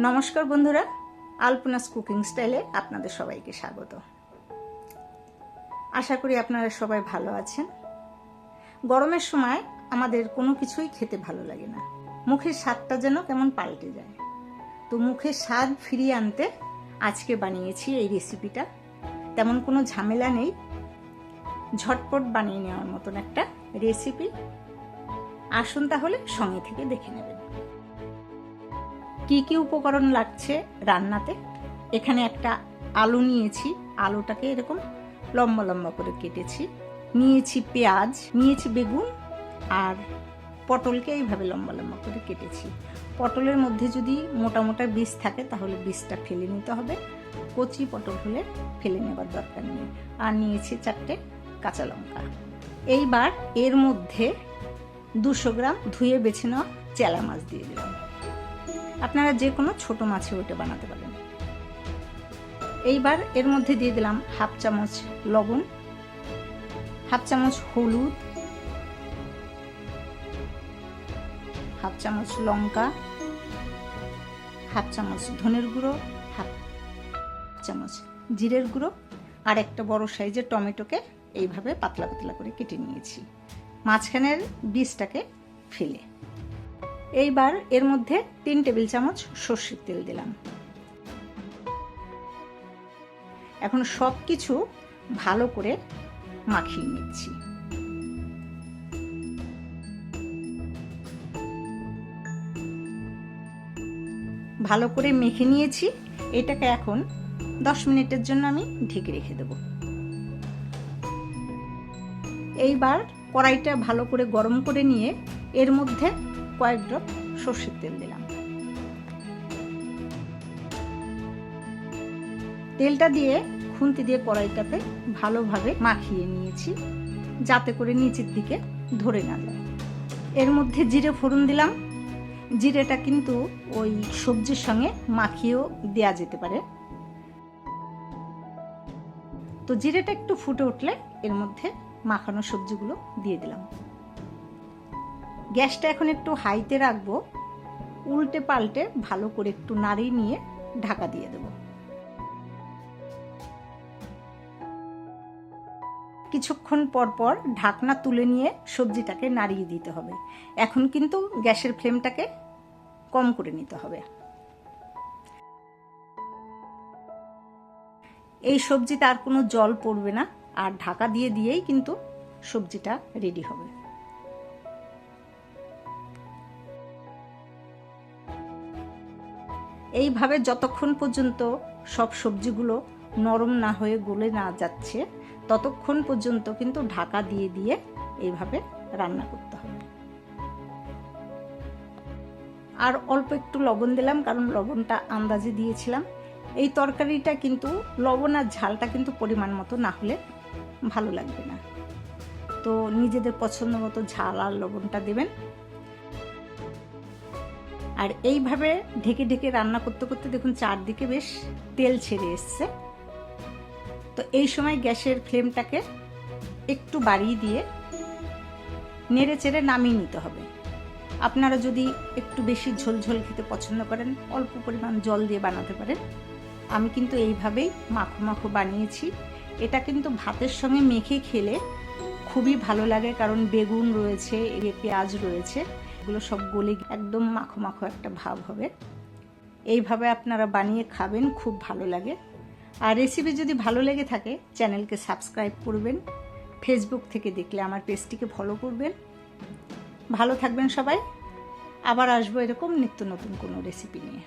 নমস্কার বন্ধুরা, আলপনাস কুকিং স্টাইলে আপনাদের সবাইকে স্বাগত। আশা করি আপনারা সবাই ভালো আছেন। গরমের সময় আমাদের কোনো কিছুই খেতে ভালো লাগে না, মুখের স্বাদটা যেন কেমন পাল্টে যায়। তো মুখের স্বাদ ফিরিয়ে আনতে আজকে বানিয়েছি এই রেসিপিটা। তেমন কোনো ঝামেলা নেই, ঝটপট বানিয়ে নেওয়ার মতন একটা রেসিপি। আসুন তাহলে সঙ্গে থেকে দেখে নেবেন কি কি উপকরণ লাগছে রান্নাতে। এখানে একটা আলু নিয়েছি, আলুটাকে এরকম লম্বা লম্বা করে কেটেছি। নিয়েছি পেঁয়াজ, নিয়েছি বেগুন, আর পটলকে এইভাবে লম্বা লম্বা করে কেটেছি। পটলের মধ্যে যদি মোটা মোটা বীজ থাকে তাহলে বীজটা ফেলে নিতে হবে, কচি পটল হলে ফেলে নেবার দরকার নেই। আর নিয়েছি 4টে কাঁচা লঙ্কা। এইবার এর মধ্যে 200 গ্রাম ধুয়ে বেছে নেওয়া চেলা মাছ দিয়ে দিলাম। আপনারা যে কোনো ছোট মাছে ওটা বানাতে পারেন। এইবার এর মধ্যে দিয়ে দিলাম 1/2 চামচ লবণ, 1/2 চামচ হলুদ, 1/2 চামচ লঙ্কা, 1/2 চামচ ধনের গুঁড়ো, 1/2 চামচ জিরের গুঁড়ো, আর একটা বড় সাইজের টমেটোকে এইভাবে পাতলা পাতলা করে কেটে নিয়েছি, মাঝখানের বীজটাকে ফেলে। এইবার এর মধ্যে 3 টেবিল চামচ সর্ষের তেল দিলাম। এখন সব কিছু ভালো করে মাখিয়ে নিচ্ছি। ভালো করে মেখে নিয়েছি। এটাকে এখন 10 মিনিটের জন্য আমি ঢেকে রেখে দেব। এইবার কড়াইটা ভালো করে গরম করে নিয়ে এর মধ্যে কয়েক ড্রপ সর্ষের তেল দিলাম। তেলটা দিয়ে খুন্তি দিয়ে কড়াইটাতে ভালোভাবে মাখিয়ে নিয়েছি, যাতে করে নিচের দিকে ধরে না যায়। এর মধ্যে জিরে ফোড়ন দিলাম। জিরেটা কিন্তু ওই সবজির সঙ্গে মাখিয়েও দেয়া যেতে পারে। তো জিরেটা একটু ফুটে উঠলে এর মধ্যে মাখানো সবজিগুলো দিয়ে দিলাম। গ্যাসটা এখন একটু হাইতে রাখবো, উল্টে পাল্টে ভালো করে একটু নাড়িয়ে নিয়ে ঢাকা দিয়ে দেব। কিছুক্ষণ পর পর ঢাকনা তুলে নিয়ে সবজিটাকে নাড়িয়ে দিতে হবে। এখন কিন্তু গ্যাসের ফ্লেমটাকে কম করে নিতে হবে। এই সবজিতে আর কোনো জল পড়বে না, আর ঢাকা দিয়ে দিয়েই কিন্তু সবজিটা রেডি হবে। এইভাবে যতক্ষণ পর্যন্ত সব সবজিগুলো নরম না হয়ে গলে না যাচ্ছে ততক্ষণ পর্যন্ত কিন্তু ঢাকা দিয়ে দিয়ে এইভাবে রান্না করতে হবে। আর অল্প একটু লবণ দিলাম, কারণ লবণটা আন্দাজে দিয়েছিলাম। এই তরকারিটা কিন্তু লবণ আর ঝালটা কিন্তু পরিমাণ মতো না হলে ভালো লাগবে না। তো নিজেদের পছন্দ মতো ঝাল আর লবণটা দেবেন। আর এইভাবে ঢেকে ঢেকে রান্না করতে করতে দেখুন চারদিকে বেশ তেল ছেড়ে এসছে। তো এই সময় গ্যাসের ফ্লেমটাকে একটু বাড়িয়ে দিয়ে নেড়ে চেড়ে নামিয়ে নিতে হবে। আপনারা যদি একটু বেশি ঝোলঝোল খেতে পছন্দ করেন অল্প পরিমাণ জল দিয়ে বানাতে পারেন। আমি কিন্তু এইভাবেই মাখো মাখো বানিয়েছি। এটা কিন্তু ভাতের সঙ্গে মেখে খেলে খুবই ভালো লাগে, কারণ বেগুন রয়েছে, পেঁয়াজ রয়েছে, এগুলো সব গলে একদম মাখো মাখো একটা ভাব হবে। এইভাবে আপনারা বানিয়ে খাবেন, খুব ভালো লাগে। আর রেসিপি যদি ভালো লেগে থাকে চ্যানেলকে সাবস্ক্রাইব করবেন, ফেসবুক থেকে দেখলে আমার পেজটিকে ফলো করবেন। ভালো থাকবেন সবাই। আবার আসবো এরকম নিত্য নতুন কোনো রেসিপি নিয়ে।